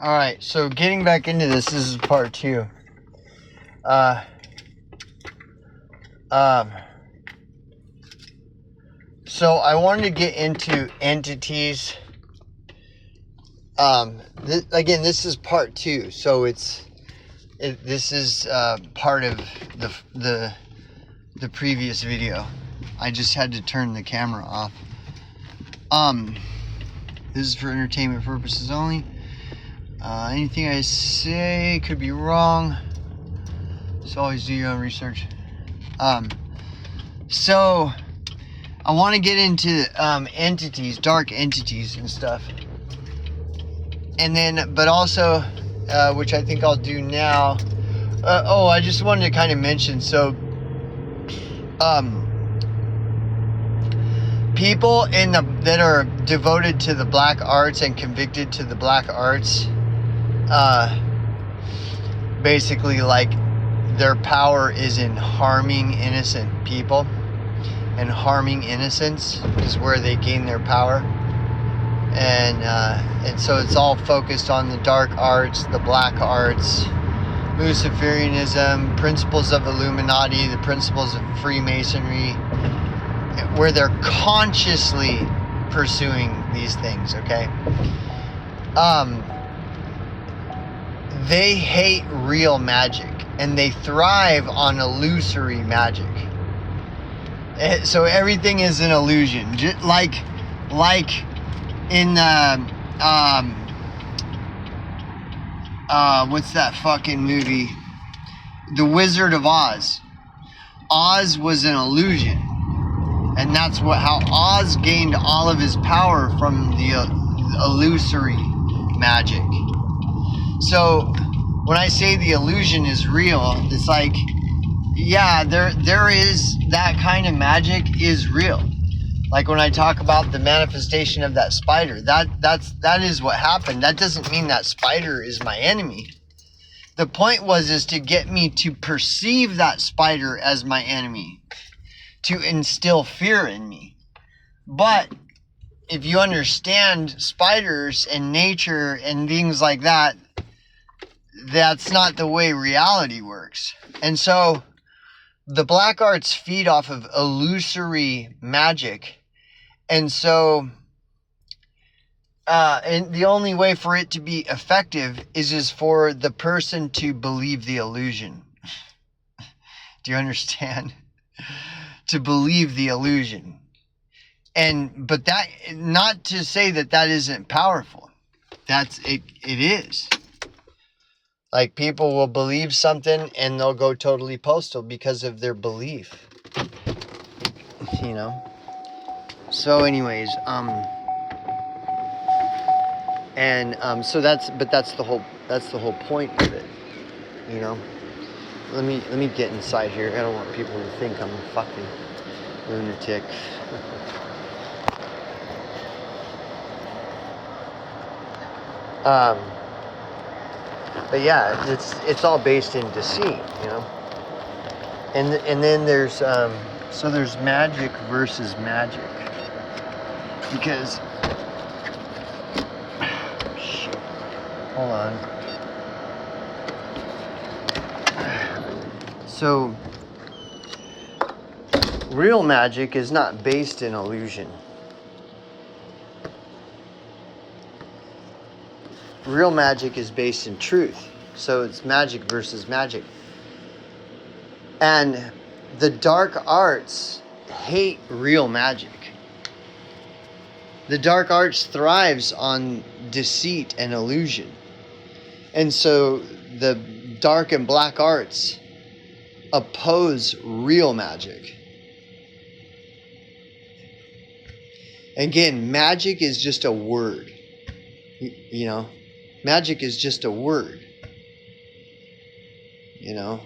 Alright, so getting back into this is part 2. So I wanted to get into entities. Again, this is part 2, so this is part of the previous video. I just had to turn the camera off. This is for entertainment purposes only. Anything I say could be wrong, so always do your own research. So I want to get into entities, dark entities and stuff, and then, but also, which I think I'll do now. I just wanted to kind of mention, so people that are devoted to the black arts and convicted to the black arts, basically, like, their power is in harming innocent people, and harming innocence is where they gain their power. And so it's all focused on the dark arts, the black arts, Luciferianism, principles of Illuminati, the principles of Freemasonry, where they're consciously pursuing these things, okay? They hate real magic, and they thrive on illusory magic. So everything is an illusion, just like in what's that fucking movie, The Wizard of Oz. Oz was an illusion, and that's how Oz gained all of his power, from the illusory magic. So when I say the illusion is real, it's like, yeah, there is that kind of magic is real. Like when I talk about the manifestation of that spider, that is what happened. That doesn't mean that spider is my enemy. The point is to get me to perceive that spider as my enemy, to instill fear in me. But if you understand spiders and nature and things like that, that's not the way reality works. And so the black arts feed off of illusory magic. And so and the only way for it to be effective is for the person to believe the illusion. Do you understand? To believe the illusion. But that, not to say that isn't powerful. It is. Like, people will believe something and they'll go totally postal because of their belief. You know? So anyways, so that's the whole point of it, you know? Let me get inside here. I don't want people to think I'm a fucking lunatic. But yeah, it's all based in deceit, you know. And then there's there's magic versus magic, because shit. Hold on. So real magic is not based in illusion. Real magic is based in truth. So it's magic versus magic. And the dark arts hate real magic. The dark arts thrives on deceit and illusion. And so the dark and black arts oppose real magic. Again, magic is just a word. You know? Magic is just a word, you know.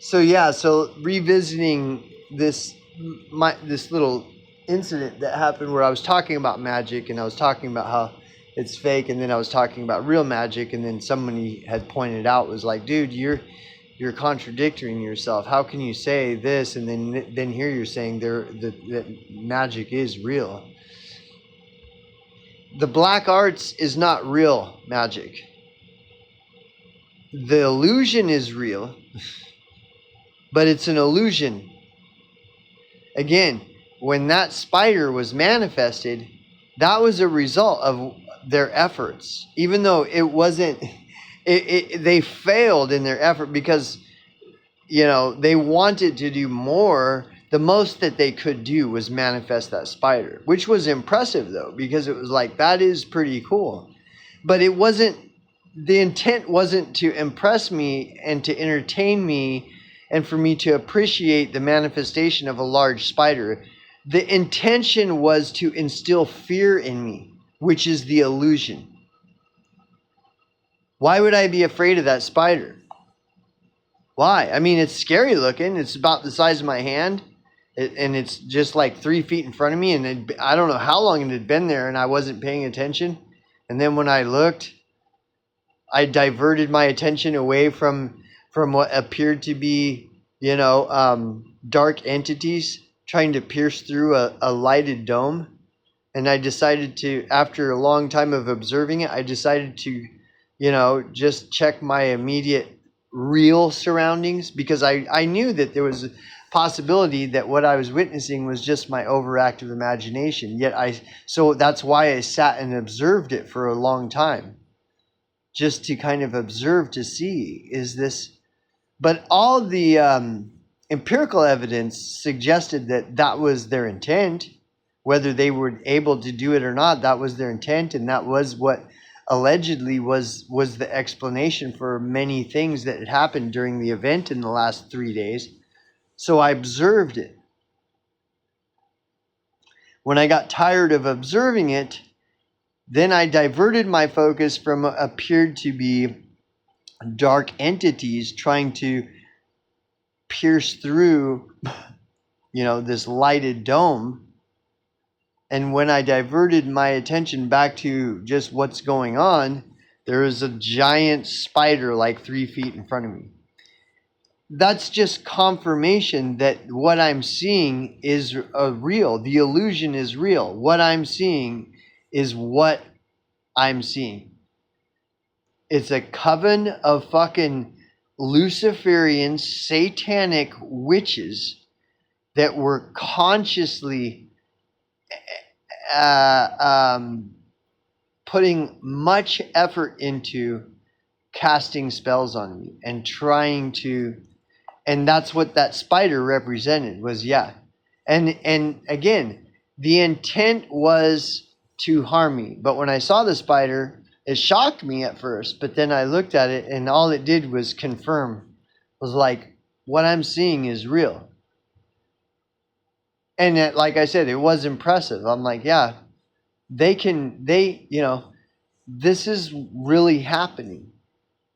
So revisiting this little incident that happened where I was talking about magic, and I was talking about how it's fake, and then I was talking about real magic, and then somebody had pointed out, was like, dude, you're contradicting yourself. How can you say this and then here you're saying that magic is real? The black arts is not real magic. The illusion is real, but it's an illusion. Again, when that spider was manifested, that was a result of their efforts. Even though it wasn't, they failed in their effort because, they wanted to do more. The most that they could do was manifest that spider, which was impressive though, because it was like, that is pretty cool. But it wasn't, the intent wasn't to impress me and to entertain me and for me to appreciate the manifestation of a large spider. The intention was to instill fear in me, which is the illusion. Why would I be afraid of that spider? Why? I mean, it's scary looking. It's about the size of my hand. And it's just like 3 feet in front of me. And I don't know how long it had been there and I wasn't paying attention. And then when I looked, I diverted my attention away from what appeared to be, dark entities trying to pierce through a lighted dome. And I decided to, after a long time of observing it, I decided to, just check my immediate real surroundings, because I knew that there was a possibility that what I was witnessing was just my overactive imagination. So that's why I sat and observed it for a long time, just to kind of observe to see, is this. But all the empirical evidence suggested that was their intent. Whether they were able to do it or not, that was their intent, and that was what allegedly was the explanation for many things that had happened during the event in the last 3 days. So I observed it. When I got tired of observing it, then I diverted my focus from what appeared to be dark entities trying to pierce through, this lighted dome. And when I diverted my attention back to just what's going on, there was a giant spider like 3 feet in front of me. That's just confirmation that what I'm seeing is real. The illusion is real. What I'm seeing is what I'm seeing. It's a coven of fucking Luciferian satanic witches that were consciously putting much effort into casting spells on me and trying to, and that's what that spider represented was, and again, the intent was to harm me. But when I saw the spider, it shocked me at first, but then I looked at it and all it did was confirm, was like, what I'm seeing is real. And it, like I said, it was impressive. I'm like, yeah, this is really happening.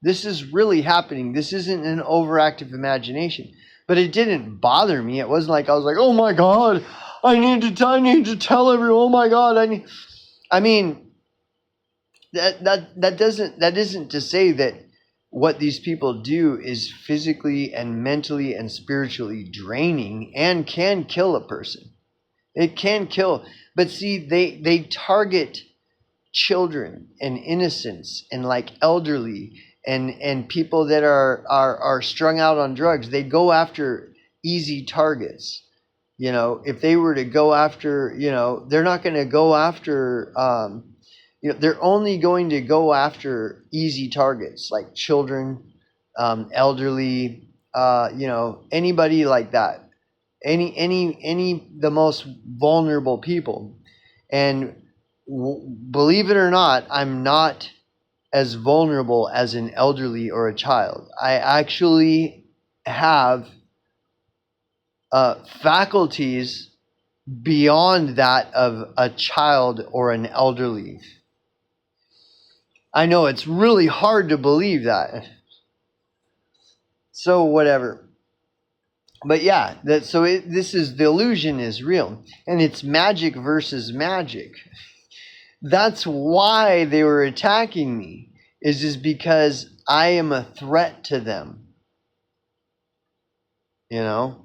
This is really happening. This isn't an overactive imagination. But it didn't bother me. It wasn't like I was like, oh my God, I need to tell everyone, oh my God, I mean, that isn't to say that what these people do is physically and mentally and spiritually draining and can kill a person. It can kill. But see, they target children and innocents and like elderly and people that are strung out on drugs. They go after easy targets. If they were to go after, they're not going to go after, they're only going to go after easy targets like children, elderly, anybody like that. The most vulnerable people. And believe it or not, I'm not as vulnerable as an elderly or a child. I actually have faculties beyond that of a child or an elderly. I know it's really hard to believe that. So whatever. But yeah, this is, the illusion is real. And it's magic versus magic. That's why they were attacking me, is because I am a threat to them. I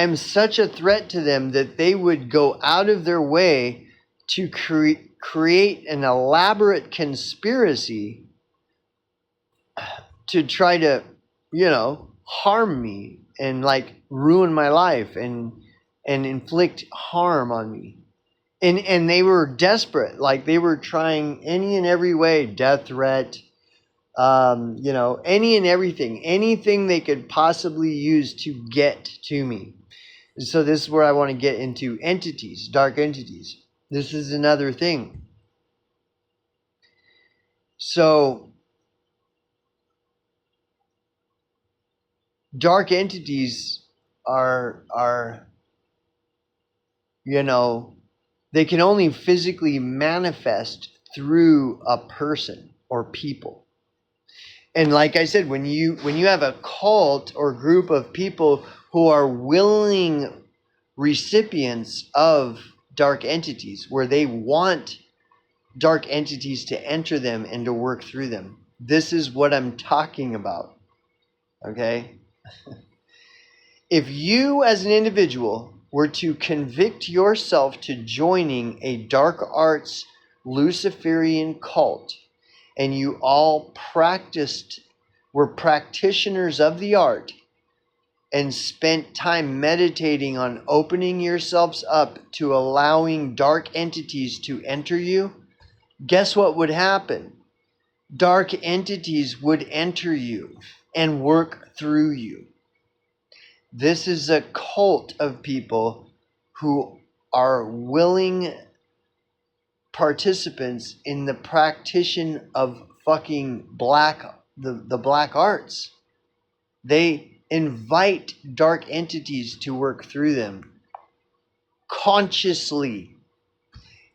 am such a threat to them that they would go out of their way to create an elaborate conspiracy to try to, harm me and like ruin my life and inflict harm on me. And they were desperate. Like they were trying any and every way, death threat, any and everything, anything they could possibly use to get to me. So this is where I want to get into entities, dark entities. This is another thing. So dark entities are they can only physically manifest through a person or people. And like I said, when you have a cult or group of people who are willing recipients of dark entities, where they want dark entities to enter them and to work through them, this is what I'm talking about. Okay? If you as an individual were to convict yourself to joining a dark arts Luciferian cult, and you all were practitioners of the art, and spent time meditating on opening yourselves up to allowing dark entities to enter you, guess what would happen? Dark entities would enter you and work through you. This is a cult of people who are willing participants in the practice of fucking the black arts. They invite dark entities to work through them consciously.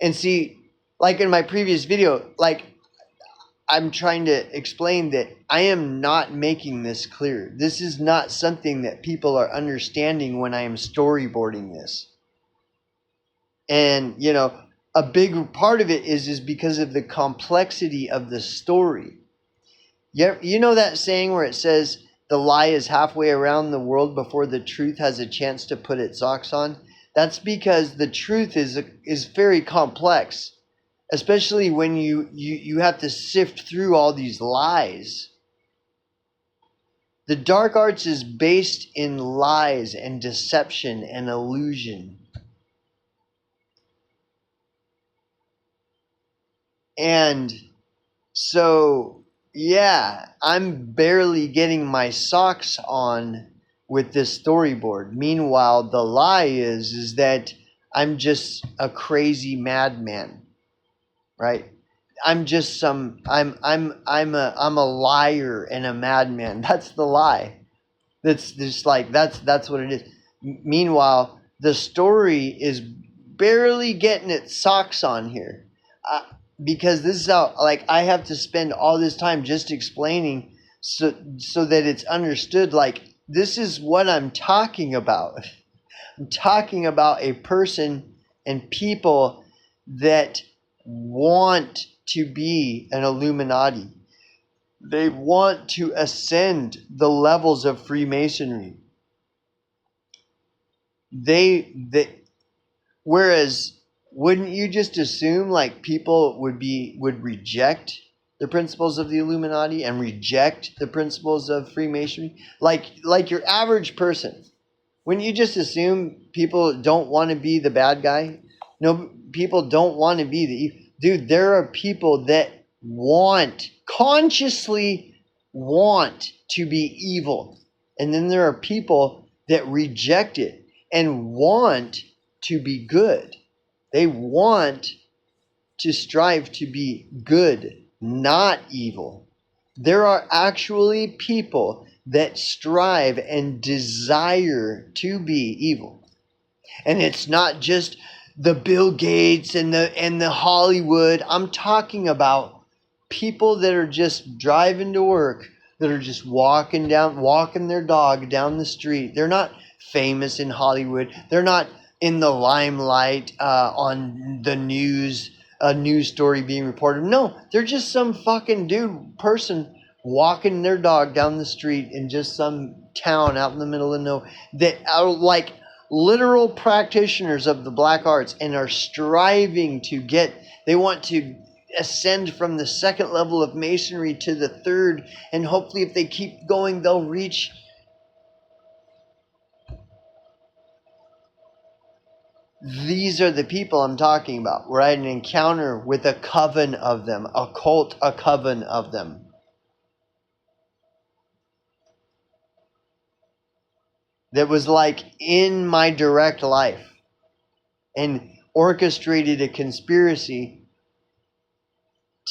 And see, like in my previous video, like I'm trying to explain that I am not making this clear. This is not something that people are understanding when I am storyboarding this. And, a big part of it is because of the complexity of the story. You know that saying where it says the lie is halfway around the world before the truth has a chance to put its socks on? That's because the truth is very complex. Especially when you have to sift through all these lies. The dark arts is based in lies and deception and illusion. And so, yeah, I'm barely getting my socks on with this storyboard. Meanwhile, the lie is that I'm just a crazy madman. Right? I'm a liar and a madman. That's the lie. That's just like that's what it is. Meanwhile, the story is barely getting its socks on here, because this is how I have to spend all this time just explaining so that it's understood. Like, this is what I'm talking about. I'm talking about a person and people that want to be an Illuminati. They want to ascend the levels of Freemasonry. Whereas, wouldn't you just assume like people would reject the principles of the Illuminati and reject the principles of Freemasonry? Like your average person. Wouldn't you just assume people don't want to be the bad guy? No, people don't want to be the... Dude, there are people that consciously want to be evil. And then there are people that reject it and want to be good. They want to strive to be good, not evil. There are actually people that strive and desire to be evil. And it's not just the Bill Gates and the Hollywood. I'm talking about people that are just driving to work, that are just walking their dog down the street. They're not famous in Hollywood. They're not in the limelight on the news, a news story being reported. No, they're just some fucking person walking their dog down the street in just some town out in the middle of nowhere that are like literal practitioners of the black arts and are striving to they want to ascend from the second level of masonry to the third, and hopefully if they keep going they'll reach. These are the people I'm talking about, where I had an encounter with a coven of them, a coven of them. That was like in my direct life and orchestrated a conspiracy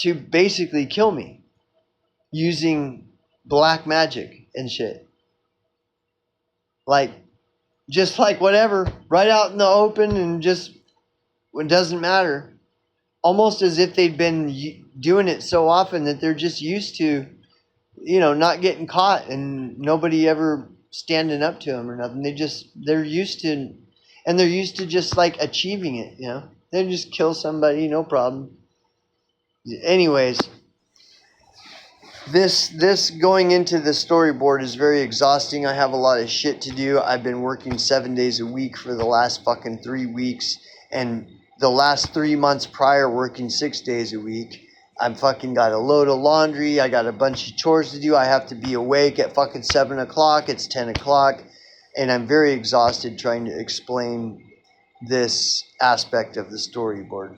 to basically kill me using black magic and shit. Like, just like whatever, right out in the open, and just, it doesn't matter. Almost as if they'd been doing it so often that they're just used to, not getting caught and nobody ever standing up to them or nothing. They're used to, and they're used to just like achieving it, They just kill somebody, no problem. Anyways, this going into the storyboard is very exhausting. I have a lot of shit to do. I've been working 7 days a week for the last fucking 3 weeks, and the last 3 months prior working 6 days a week. I've fucking got a load of laundry. I got a bunch of chores to do. I have to be awake at fucking 7 o'clock. It's 10 o'clock. And I'm very exhausted trying to explain this aspect of the storyboard.